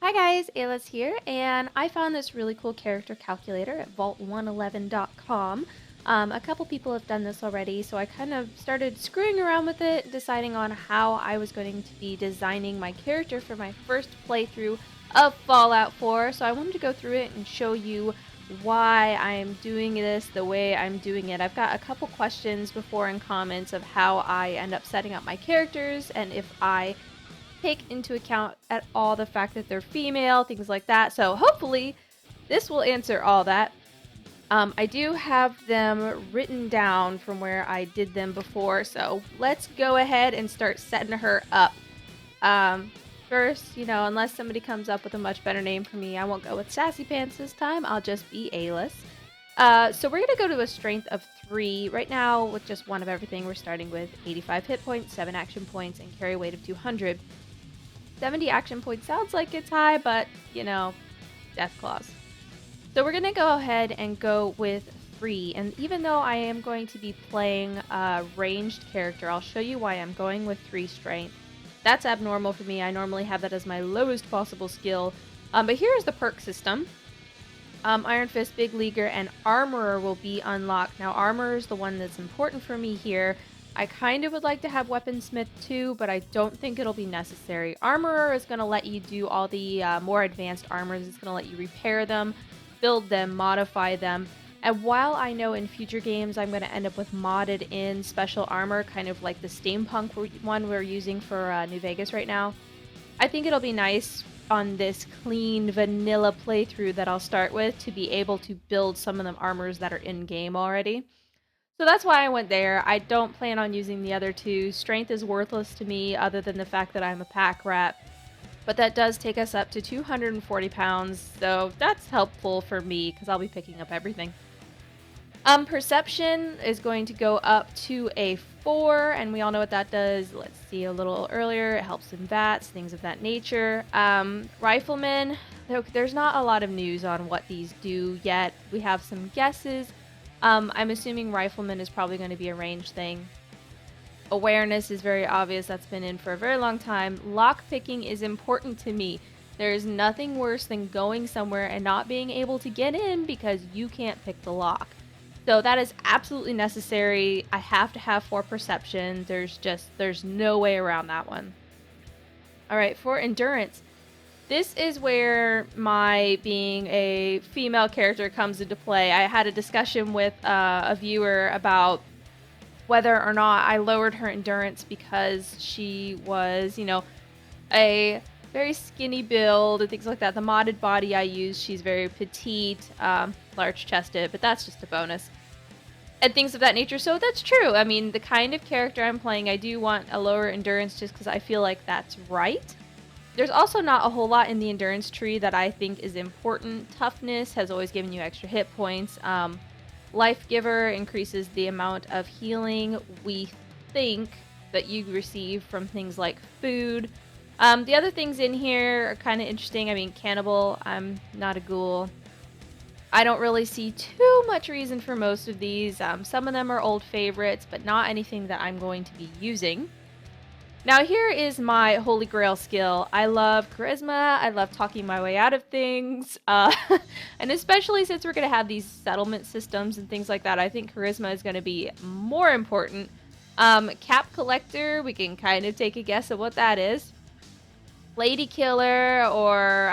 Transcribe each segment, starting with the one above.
Hi guys, Ayla's here, and I found this really cool character calculator at vault111.com. A couple people have done this already, so I kind of started screwing around with it, deciding on how I was going to be designing my character for my first playthrough of Fallout 4. So I wanted to go through it and show you why I'm doing this the way I'm doing it. I've got a couple questions before in comments of how I end up setting up my characters and if I take into account at all the fact that they're female, things like that. So hopefully this will answer all that. I do have them written down from where I did them before, so let's go ahead and start setting her up. Um, First, unless somebody comes up with a much better name for me, I won't go with Sassy Pants this time. I'll just be Alis. So we're gonna go to a strength of 3 right now with just one of everything. We're starting with 85 hit points, 7 action points, and carry weight of 200. 70 action points sounds like it's high, but, death claws. So we're going to go ahead and go with 3. And even though I am going to be playing a ranged character, I'll show you why I'm going with 3 strength. That's abnormal for me. I normally have that as my lowest possible skill. But here's the perk system. Iron Fist, Big Leaguer, and Armorer will be unlocked. Now, Armorer is the one that's important for me here. I kind of would like to have Weaponsmith too, but I don't think it'll be necessary. Armorer is going to let you do all the more advanced armors. It's going to let you repair them, build them, modify them. And while I know in future games I'm going to end up with modded in special armor, kind of like the steampunk one we're using for New Vegas right now, I think it'll be nice on this clean vanilla playthrough that I'll start with to be able to build some of them armors that are in game already. So that's why I went there. I don't plan on using the other two. Strength is worthless to me other than the fact that I'm a pack rat. But that does take us up to 240 pounds, so that's helpful for me because I'll be picking up everything. Perception is going to go up to a 4, and we all know what that does. Let's see a little earlier. It helps in VATS, things of that nature. Rifleman, there's not a lot of news on what these do yet. We have some guesses. I'm assuming Rifleman is probably going to be a range thing. Awareness is very obvious. That's been in for a very long time. Lockpicking is important to me. There's nothing worse than going somewhere and not being able to get in because you can't pick the lock. So that is absolutely necessary. I have to have 4 perception. There's no way around that one. All right, for endurance. This is where my being a female character comes into play. I had a discussion with a viewer about whether or not I lowered her endurance because she was, a very skinny build and things like that. The modded body I use, she's very petite, large chested, but that's just a bonus. And things of that nature. So that's true. I mean, the kind of character I'm playing, I do want a lower endurance just because I feel like that's right. There's also not a whole lot in the endurance tree that I think is important. Toughness has always given you extra hit points. Life Giver increases the amount of healing we think that you receive from things like food. The other things in here are kind of interesting. I mean, Cannibal, I'm not a ghoul. I don't really see too much reason for most of these. Some of them are old favorites, but not anything that I'm going to be using. Now here is my holy grail skill. I love charisma. I love talking my way out of things. And especially since we're going to have these settlement systems and things like that, I think charisma is going to be more important. Cap Collector, we can kind of take a guess at what that is. Lady Killer or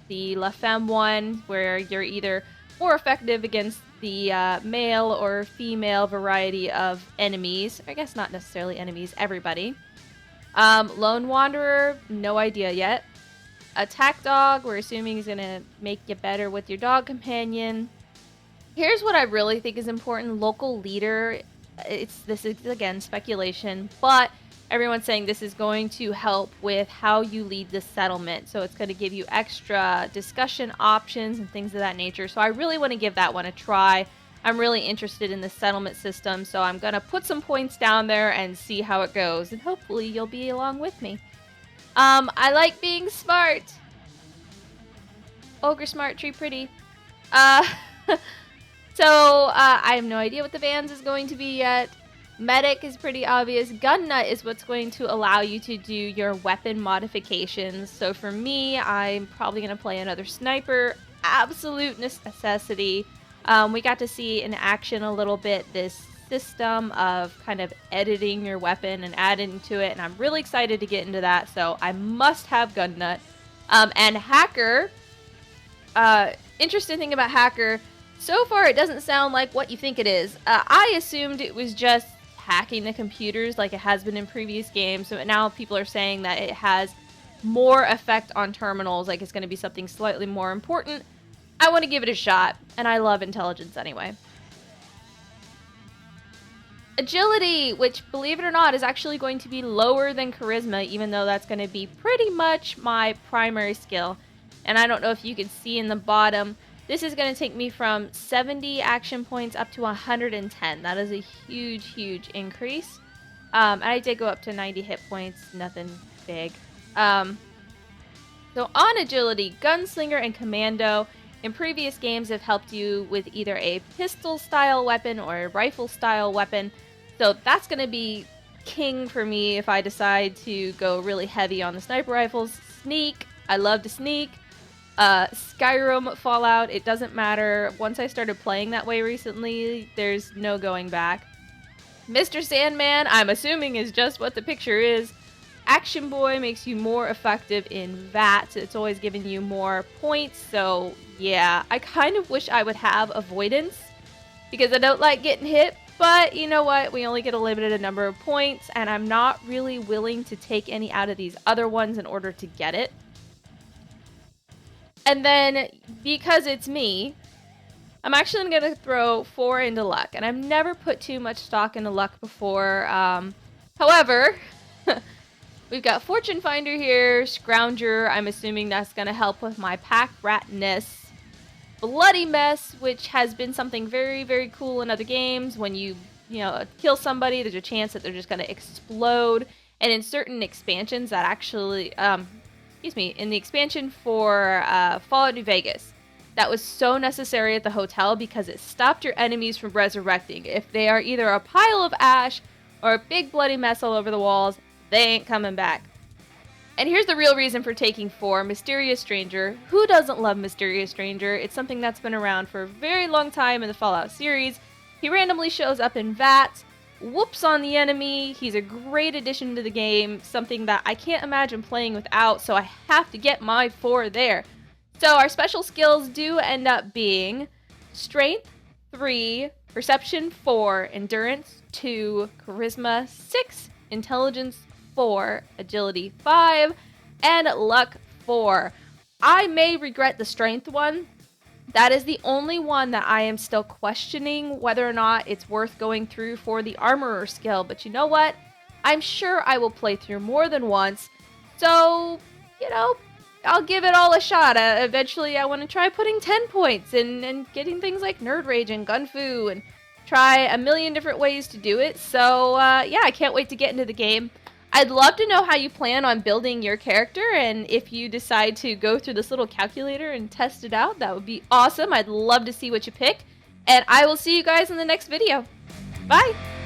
the La Femme one, where you're either more effective against the male or female variety of enemies. I guess not necessarily enemies, everybody. Lone Wanderer, no idea yet. Attack Dog, we're assuming is going to make you better with your dog companion. Here's what I really think is important. Local Leader, this is again speculation, but everyone's saying this is going to help with how you lead the settlement. So it's going to give you extra discussion options and things of that nature. So I really want to give that one a try. I'm really interested in the settlement system, so I'm going to put some points down there and see how it goes. And hopefully you'll be along with me. I like being smart. Ogre smart, tree pretty. So I have no idea what the Vans is going to be yet. Medic is pretty obvious. Gun Nut is what's going to allow you to do your weapon modifications. So for me, I'm probably going to play another sniper. Absolute necessity. We got to see in action a little bit this system of kind of editing your weapon and adding to it, and I'm really excited to get into that, so I must have Gun Nut. And Hacker, interesting thing about Hacker, so far it doesn't sound like what you think it is. I assumed it was just hacking the computers like it has been in previous games, so now people are saying that it has more effect on terminals, like it's going to be something slightly more important. I want to give it a shot, and I love intelligence anyway. Agility, which, believe it or not, is actually going to be lower than Charisma, even though that's going to be pretty much my primary skill. And I don't know if you can see in the bottom, this is going to take me from 70 action points up to 110. That is a huge, huge increase. I did go up to 90 hit points, nothing big. So on Agility, Gunslinger and Commando in previous games have helped you with either a pistol-style weapon or a rifle-style weapon. So that's going to be king for me if I decide to go really heavy on the sniper rifles. Sneak, I love to sneak. Skyrim, Fallout, it doesn't matter. Once I started playing that way recently, there's no going back. Mr. Sandman, I'm assuming is just what the picture is. Action Boy makes you more effective in VATS. It's always giving you more points, so yeah. I kind of wish I would have Avoidance, because I don't like getting hit, but you know what? We only get a limited number of points, and I'm not really willing to take any out of these other ones in order to get it. And then, because it's me, I'm actually going to throw 4 into luck, and I've never put too much stock into luck before. However, we've got Fortune Finder here, Scrounger, I'm assuming that's going to help with my pack ratness. Bloody Mess, which has been something very, very cool in other games. When you kill somebody, there's a chance that they're just going to explode. And in certain expansions that actually, in the expansion for Fallout New Vegas, that was so necessary at the hotel because it stopped your enemies from resurrecting. If they are either a pile of ash or a big bloody mess all over the walls, they ain't coming back. And here's the real reason for taking 4, Mysterious Stranger. Who doesn't love Mysterious Stranger? It's something that's been around for a very long time in the Fallout series. He randomly shows up in VATS, whoops on the enemy. He's a great addition to the game, something that I can't imagine playing without, so I have to get my 4 there. So our special skills do end up being Strength 3, Perception 4, Endurance 2, Charisma 6, Intelligence 4, Agility 5, and Luck 4. I may regret the Strength one. That is the only one that I am still questioning whether or not it's worth going through for the Armorer skill. But you know what? I'm sure I will play through more than once. So, I'll give it all a shot. Eventually, I want to try putting 10 points and getting things like Nerd Rage and Gun Fu and try a million different ways to do it. So, yeah, I can't wait to get into the game. I'd love to know how you plan on building your character, and if you decide to go through this little calculator and test it out, that would be awesome. I'd love to see what you pick, and I will see you guys in the next video. Bye!